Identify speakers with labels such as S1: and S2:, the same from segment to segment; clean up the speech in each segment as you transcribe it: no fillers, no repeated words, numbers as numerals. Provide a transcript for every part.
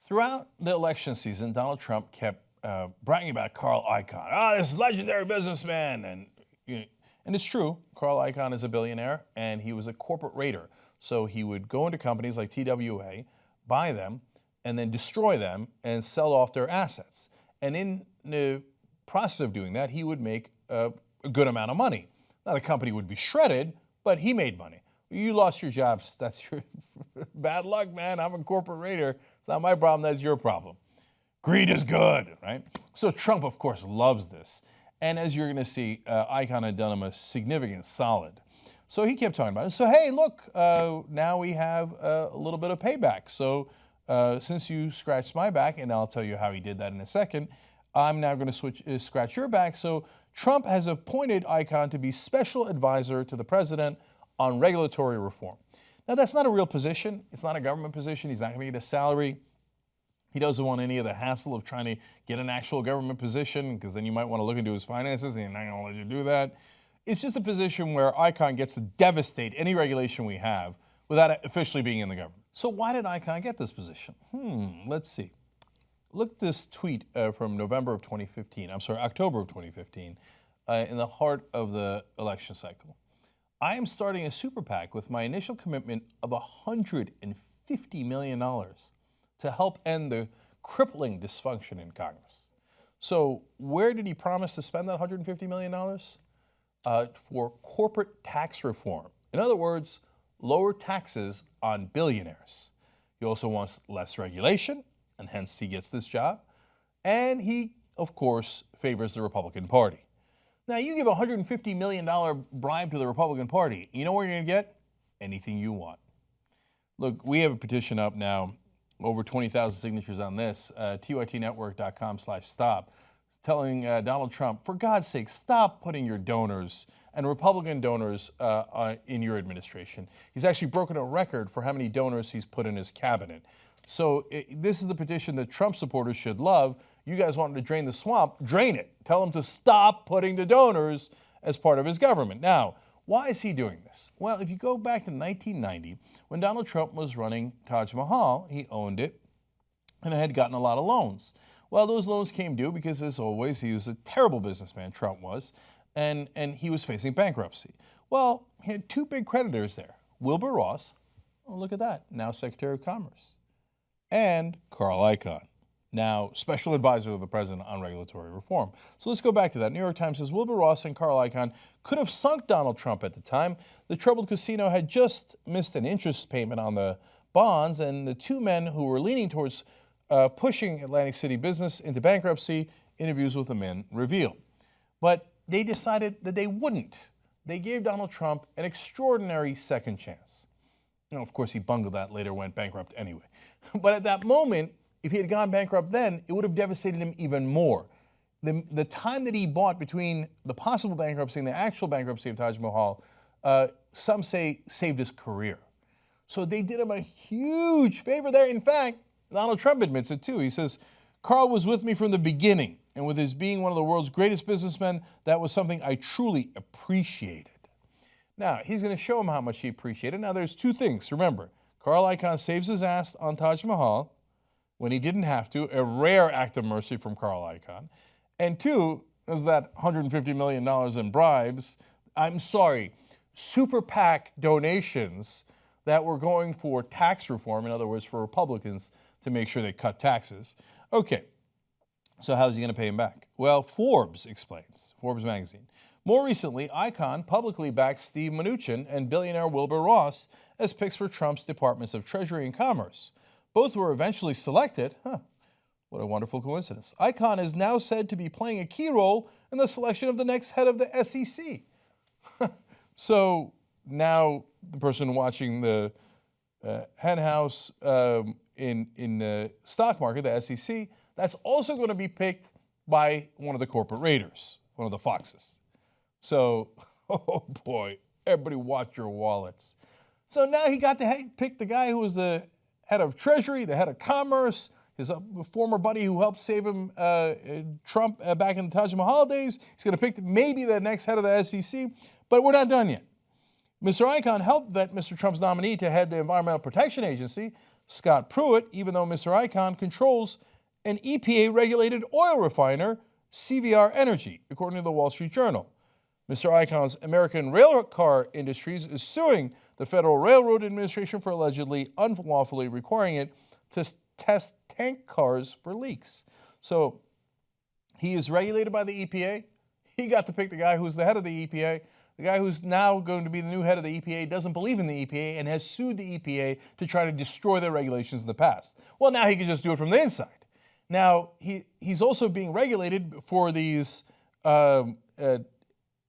S1: Throughout the election season, Donald Trump kept bragging about Carl Icahn. This legendary businessman. And it's true, Carl Icahn is a billionaire, and he was a corporate raider. So he would go into companies like TWA, buy them, and then destroy them and sell off their assets. And in the process of doing that, he would make a good amount of money. Now, the company would be shredded, but he made money. You lost your jobs. That's your bad luck, man. I'm a corporate raider. It's not my problem. That's your problem. Greed is good, right? So Trump, of course, loves this. And as you're going to see, Icahn had done him a significant solid. So he kept talking about it. So, hey, look, now we have a little bit of payback. So since you scratched my back, and I'll tell you how he did that in a second, I'm now going to scratch your back. So Trump has appointed Icahn to be special advisor to the president on regulatory reform. Now, that's not a real position. It's not a government position. He's not going to get a salary. He doesn't want any of the hassle of trying to get an actual government position, because then you might want to look into his finances, and he's not going to let you do that. It's just a position where Icahn gets to devastate any regulation we have without officially being in the government. So why did Icahn get this position? Let's see. Look at this tweet from October of 2015, in the heart of the election cycle. I am starting a super PAC with my initial commitment of $150 million to help end the crippling dysfunction in Congress. So where did he promise to spend that $150 million? For corporate tax reform. In other words, lower taxes on billionaires. He also wants less regulation, and hence he gets this job. And he, of course, favors the Republican Party. Now, you give a $150 million bribe to the Republican Party. You know what you're going to get? Anything you want. Look, we have a petition up now, over 20,000 signatures on this, tytnetwork.com/stop, telling Donald Trump, for God's sake, stop putting your donors and Republican donors in your administration. He's actually broken a record for how many donors he's put in his cabinet. So this is the petition that Trump supporters should love. You guys want him to drain the swamp, drain it. Tell him to stop putting the donors as part of his government. Now, why is he doing this? Well, if you go back to 1990, when Donald Trump was running Taj Mahal, he owned it and had gotten a lot of loans. Well, those loans came due because, as always, he was a terrible businessman, Trump was, and he was facing bankruptcy. Well, he had two big creditors there, Wilbur Ross, oh, look at that, now Secretary of Commerce, and Carl Icahn, now special advisor to the president on regulatory reform. So let's go back to that. New York Times says Wilbur Ross and Carl Icahn could have sunk Donald Trump at the time. The troubled casino had just missed an interest payment on the bonds, and the two men who were leaning towards pushing Atlantic City business into bankruptcy, interviews with the men reveal. But they decided that they wouldn't. They gave Donald Trump an extraordinary second chance. You know, of course, he bungled that, later went bankrupt anyway. But at that moment, if he had gone bankrupt then, it would have devastated him even more. The time that he bought between the possible bankruptcy and the actual bankruptcy of Taj Mahal, some say saved his career. So they did him a huge favor there. In fact, Donald Trump admits it too. He says, Carl was with me from the beginning, and with his being one of the world's greatest businessmen, that was something I truly appreciated. Now, he's going to show him how much he appreciated. Now, there's two things. Remember, Carl Icahn saves his ass on Taj Mahal when he didn't have to, a rare act of mercy from Carl Icahn. And two, is that $150 million in bribes. I'm sorry, Super PAC donations that were going for tax reform, in other words, for Republicans to make sure they cut taxes. Okay, so how's he going to pay him back? Well, Forbes explains, Forbes magazine. More recently, Icahn publicly backed Steve Mnuchin and billionaire Wilbur Ross as picks for Trump's Departments of Treasury and Commerce. Both were eventually selected. What a wonderful coincidence. Icahn is now said to be playing a key role in the selection of the next head of the SEC. So now the person watching the hen house in the stock market, the SEC, that's also going to be picked by one of the corporate raiders, one of the foxes. So, oh boy, everybody watch your wallets. So now he got to pick the guy who was the head of Treasury, the head of Commerce, his former buddy who helped save him, Trump, back in the Taj Mahal days. He's going to pick maybe the next head of the SEC, but we're not done yet. Mr. Icahn helped vet Mr. Trump's nominee to head the Environmental Protection Agency, Scott Pruitt, even though Mr. Icahn controls an EPA-regulated oil refiner, CVR Energy, according to the Wall Street Journal. Mr. Icahn's American Railcar Industries is suing the Federal Railroad Administration for allegedly unlawfully requiring it to test tank cars for leaks. So he is regulated by the EPA. He got to pick the guy who's the head of the EPA. The guy who's now going to be the new head of the EPA doesn't believe in the EPA and has sued the EPA to try to destroy their regulations in the past. Well, now he can just do it from the inside. Now, he's also being regulated for these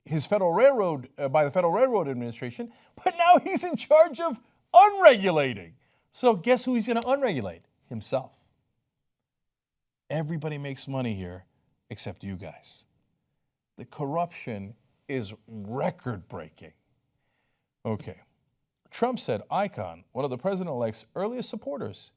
S1: his Federal Railroad by the Federal Railroad Administration, but now he's in charge of unregulating. So guess who he's going to unregulate? Himself. Everybody makes money here except you guys. The corruption is record-breaking. Okay. Trump said Icahn, one of the president-elect's earliest supporters,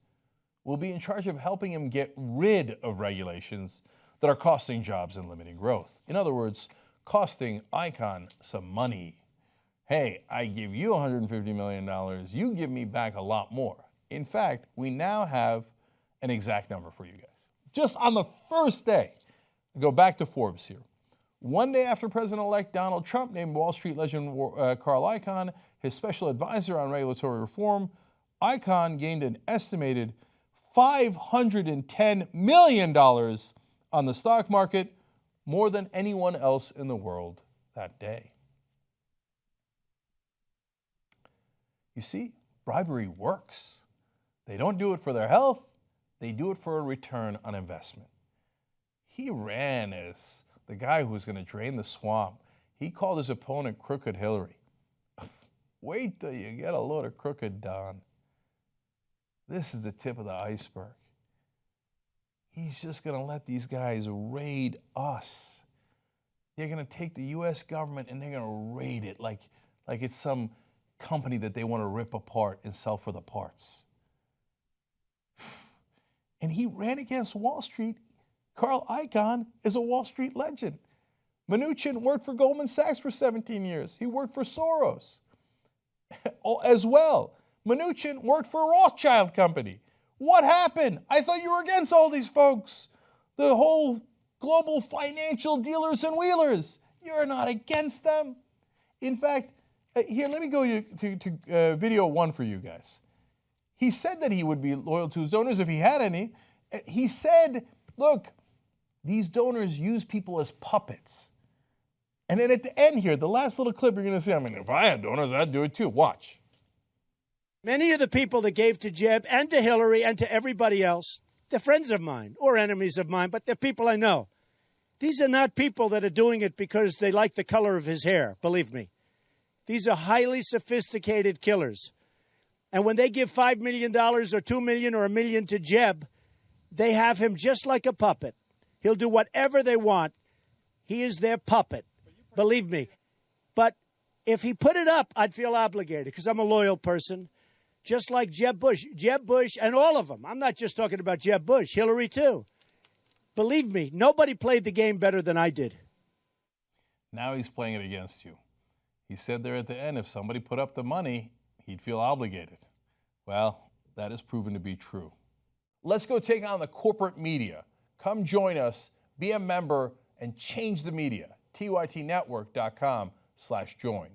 S1: will be in charge of helping him get rid of regulations that are costing jobs and limiting growth. In other words, costing Icahn some money. Hey, I give you $150 million, you give me back a lot more. In fact, we now have an exact number for you guys. Just on the first day, go back to Forbes here. One day after President-elect Donald Trump named Wall Street legend Carl Icahn his special advisor on regulatory reform, Icahn gained an estimated $510 million on the stock market, more than anyone else in the world that day. You see, bribery works. They don't do it for their health, they do it for a return on investment. He ran as the guy who was going to drain the swamp. He called his opponent Crooked Hillary. Wait till you get a load of Crooked Don. This is the tip of the iceberg. He's just going to let these guys raid us. They're going to take the U.S. government and they're going to raid it like it's some company that they want to rip apart and sell for the parts. And he ran against Wall Street. Carl Icahn is a Wall Street legend. Mnuchin worked for Goldman Sachs for 17 years. He worked for Soros as well. Mnuchin worked for a Rothschild company. What happened? I thought you were against all these folks. The whole global financial dealers and wheelers. You're not against them. In fact, here, let me go to video one for you guys. He said that he would be loyal to his donors if he had any. He said, look, these donors use people as puppets. And then at the end here, the last little clip, you're going to see, I mean, if I had donors, I'd do it too. Watch.
S2: Many of the people that gave to Jeb and to Hillary and to everybody else, they're friends of mine or enemies of mine, but they're people I know. These are not people that are doing it because they like the color of his hair, believe me. These are highly sophisticated killers. And when they give $5 million or $2 million or $1 million to Jeb, they have him just like a puppet. He'll do whatever they want. He is their puppet, believe me. But if he put it up, I'd feel obligated because I'm a loyal person, just like Jeb Bush and all of them. I'm not just talking about Jeb Bush, Hillary too. Believe me, nobody played the game better than I did.
S1: Now he's playing it against you. He said there at the end, if somebody put up the money, he'd feel obligated. Well, that is proven to be true. Let's go take on the corporate media. Come join us, be a member, and change the media. tytnetwork.com/join.